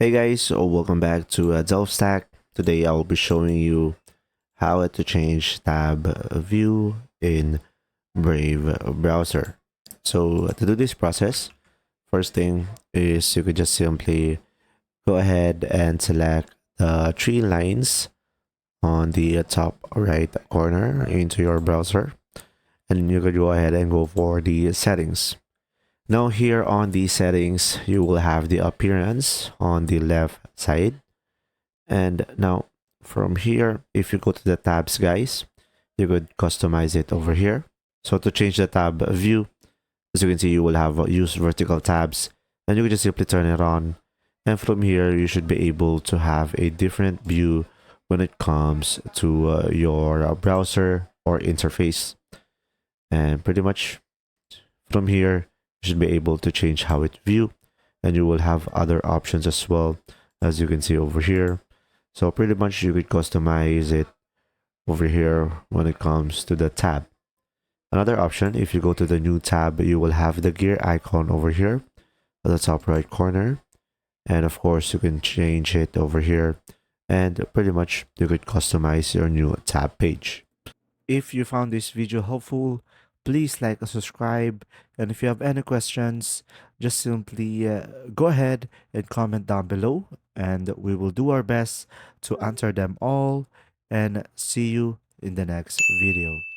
Hey guys, so welcome back to Delve Stack. Today I'll be showing you how to change tab view in Brave browser. So to do this process, first thing is you could just simply go ahead and select the three lines on the top right corner into your browser, and you could go ahead and go for the settings. Now here on the settings, you will have the appearance on the left side. And now from here, if you go to the tabs, guys, you could customize it over here. So to change the tab view, as you can see, you will have use vertical tabs, and you can just simply turn it on. And from here, you should be able to have a different view when it comes to your browser or interface. And pretty much from here, you should be able to change how it view, and you will have other options as well, as you can see over here. So pretty much you could customize it over here when it comes to the tab. Another option, if you go to the new tab, you will have the gear icon over here at the top right corner. And of course, you can change it over here, and pretty much you could customize your new tab page. If you found this video helpful, please like and subscribe. And if you have any questions, just simply go ahead and comment down below, and we will do our best to answer them all. And see you in the next video.